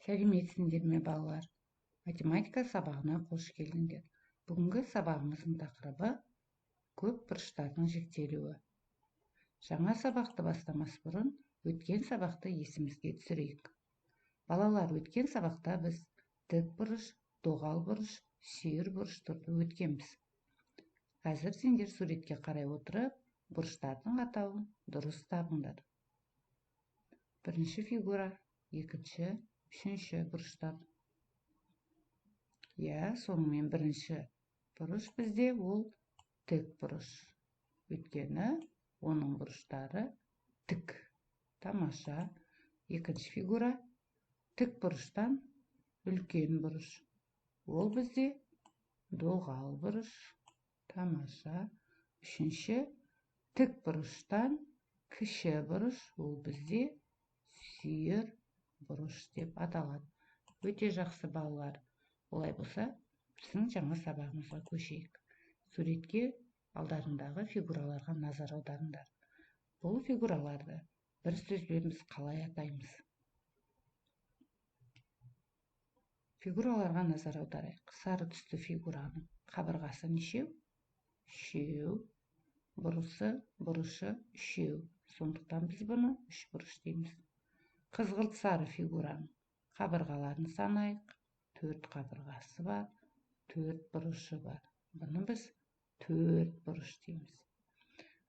Сәлеметсіңдер ме балалар? Математика сабағына қош келдіңдер. Бүгінгі сабағымыздың тақырыбы көп бұрыштардың жіктелуі. Жаңа сабақты бастамас бұрын өткен сабақты есімізге түсірейік. Балалар, өткен сабақта біз тік бұрыш, доғал бұрыш, сүйір бұрыштарды өткенбіз. Қазір сендер суретке қарай отырып, бұрыштардың атауын дұрыс табыңдар. Бірінші фигура, екінші, үшінші бұрыштар. Сонымен бірінші бұрыш бізде ол тік бұрыш. Өйткені оның бұрыштары тік. Тамаша. Екінші фигура тік бұрыштан үлкен бұрыш. Ол бізде доғал бұрыш. Тамаша. Үшінші тік бұрыштан кіші бұрыш. Ол бізде сүйір бұрыш деп аталады. Өте жақсы балалар. Олай болса, біздің жаңа сабағымызға көшейік. Суретке алдарындағы фигураларға назар аударыңдар. Бұл фигураларды бір сөзбен біз қалай атаймыз? Фигураларға назар аударайық. Сары түсті фигураның қабырғасы нешеу? Үшеу. Бұрышы үшеу. Сондықтан біз бұны үш бұрыш дейміз. Қызғылт сары фигураның қабырғаларын санайық. 4 қабырғасы бар, 4 бұрышы бар. Бұны біз 4 бұрыш дейміз.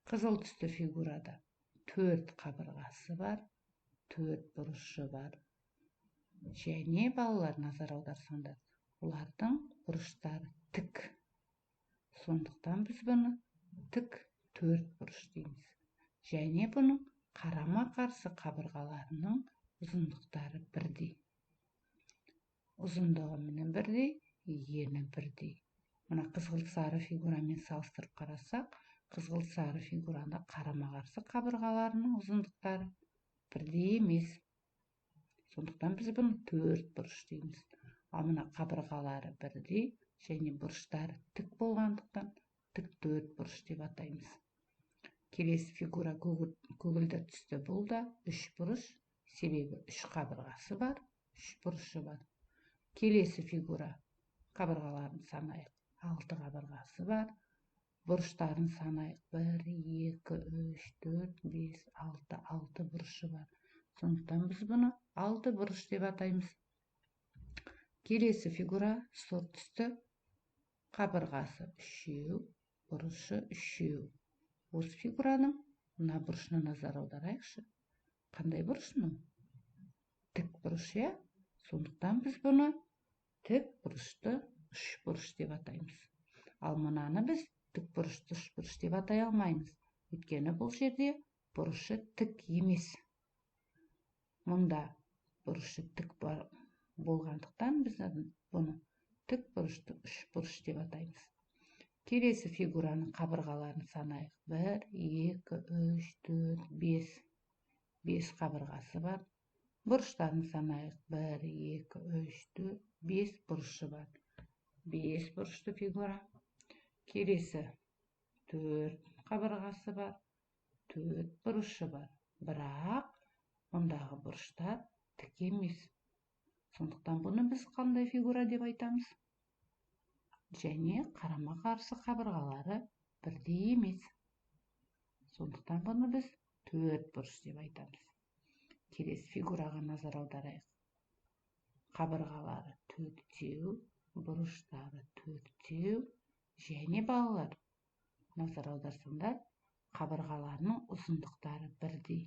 Қызыл түсті фигурада 4 қабырғасы бар, 4 бұрышы бар. Және балалар, назар аударсаңдар, олардың бұрыштары тік. Сондықтан біз бұны тік 4 бұрыш дейміз. Және бұның қарама-қарсы қабырғаларының ұзындықтары бірдей. Ұзындығы менен бірдей, ені бірдей. Мына қызғылт сары фигурамен салыстырып қарасақ, қызғылт сары фигураны қарама-қарсы қабырғаларының ұзындықтары бірдей емес. Сондықтан біз бұны 4 бұрыш дейміз. Ал мына қабырғалары бірдей және бұрыштары тік болғандықтан тік 4 бұрыш деп атаймыз. Келесі фигура көгілдір түсті, бұл да 3 бұрыш, себебі 3 қабырғасы бар, 3 бұрышы бар. Келесі фигура, қабырғаларын санайық, 6 қабырғасы бар, бұрыштарын санайық, 1, 2, 3, 4, 5, 6, 6 бұрышы бар. Сондықтан біз бұны 6 бұрыш деп атаймыз. Келесі фигура, сұр түсті, қабырғасы үшеу, бұрышы үшеу. Осы фигураның мына бұрышына назар аударайықшы. Қандай бұрыш мұ? Тік бұрыш, Сондықтан біз бұны тік бұрышты үш бұрыш деп атаймыз. Ал мұнаны біз тік бұрышты үш бұрыш деп атай алмаймыз. Өйткені бұл жерде бұрышы тік емес. Мұнда бұрышы тік болғандықтан біз бұны тік бұрышты үш бұрыш деп атаймыз. Келесі фигураның қабырғаларын санайық. 1, 2, 3, 4, 5. 5 қабырғасы бар. Бұрыштарын санайық. 1, 2, 3, 4, 5 бұрышы бар. 5 бұрышты фигура. Келесі 4 қабырғасы бар. 4 бұрышы бар. Бірақ мұндағы бұрыштар тік емес. Сондықтан бұны біз қандай фигура деп айтамыз? Және қарама-қарсы қабырғалары бірдей емес. Сондықтан бұны біз 4 бұрыш деп айтамыз. Келесі фигураға назар аударайық. Қабырғалары 4-теу, бұрыштары 4-теу, және балалар, назар аударсаңдар, қабырғаларының ұзындықтары бірдей.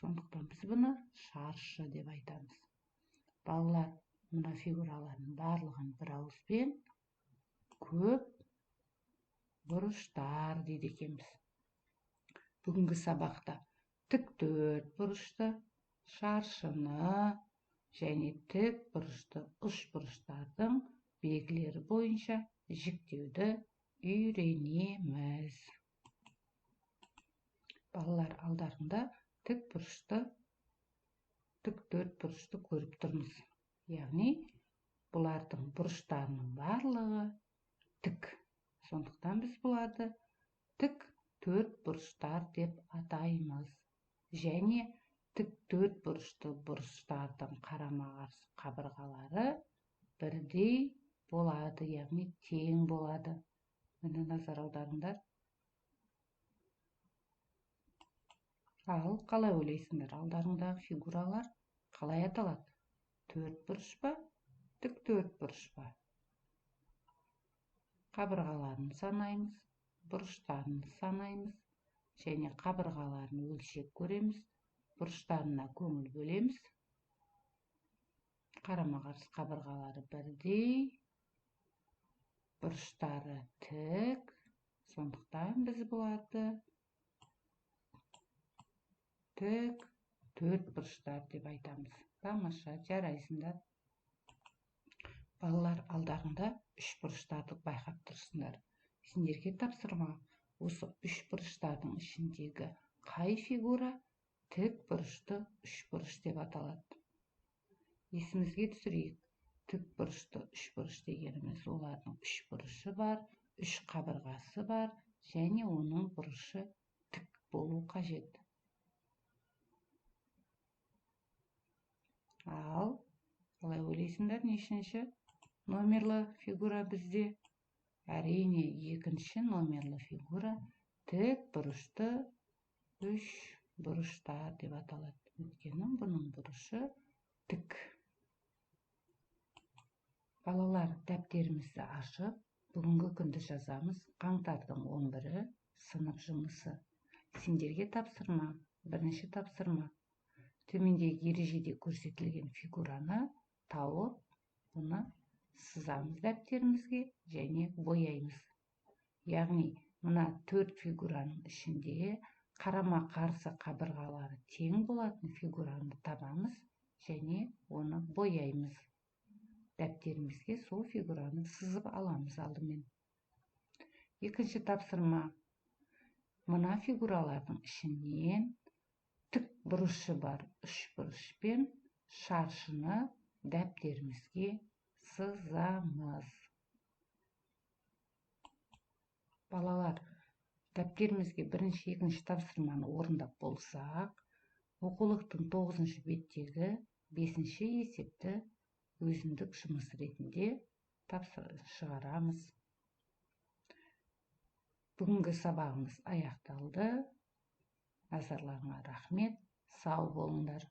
Сондықтан біз бұны шаршы деп айтамыз. Балалар, мына фигуралардың барлығын бір ауызбен көп бұрыштар дейді екенбіз. Бүгінгі сабақта тік 4 бұрышты, шаршыны және тік бұрышты үш бұрыштардың белгілері бойынша жіктеуді үйренеміз. Балалар, алдарында тік 4 бұрышты көріп тұрмыз. Яғни, бұлардың бұрыштарының барлығы тік. Сондықтан біз бұларды тік 4 бұрыштар деп атаймыз. Және тік төрт бұрышты бұрыштардың қарама-қарсы қабырғалары бірдей болады, яғни тең болады. Міне назар аударыңдар. Ал қалай ойлайсыңдар, алдарыңдағы фигуралар қалай аталады? Төрт бұрыш па, тік төрт бұрыш па? Қабырғаларын санаймыз, бұрыштарын санаймыз және қабырғаларын өлшеп көреміз, бұрыштарына көңіл бөлеміз. Қарама-қарсы қабырғалары бірдей, бұрыштары тік, сондықтан біз бұларды тік төрт бұрыштар деп айтамыз. Тамаша, жарайсыңдар. Балалар, алдарында үш бұрыштарды байқап тұрсыңдар. Сендерге тапсырма, осы үш бұрыштардың ішіндегі қай фигура тік бұрышты үш бұрыш деп аталады? Есімізге түсірейік. Тік бұрышты үш бұрыш дегеніміз олардың үш бұрышы бар, үш қабырғасы бар және оның бұрышы тік болу қажет. Ал қалай ойлайсыңдар, нешінші номерлі фигура бізде? Әрине, екінші номерлі фигура тік бұрышты үш бұрыштар деп аталады. Өйткені бұның бұрышы тік. Балалар, дәптерімізді ашып, бүгінгі күнді жазамыз. Қаңтардың 11-і сынып жұмысы. Сендерге тапсырма, бірінші тапсырма. Төмендегі ережеде көрсетілген фигураны тауып, бұны сызамыз дәптерімізге және бояймыз. Яғни, мына төрт фигураның ішінде қарама-қарсы қабырғалары тең болатын фигураны табамыз және оны бояймыз. Дәптерімізге сол фигураны сызып аламыз алдымен. Екінші тапсырма. Мына фигуралардың ішінен тік бұрышы бар үш бұрышпен шаршыны дәптерімізге сызамыз. Балалар, дәптерімізге бірінші, екінші тапсырманы орындап болсақ, оқулықтың 9-шы беттегі 5-ші есепті өзіндік жұмыс ретінде шығарамыз. Бүгінгі сабағымыз аяқталды. Назарларыңа рахмет. Сау болыңдар.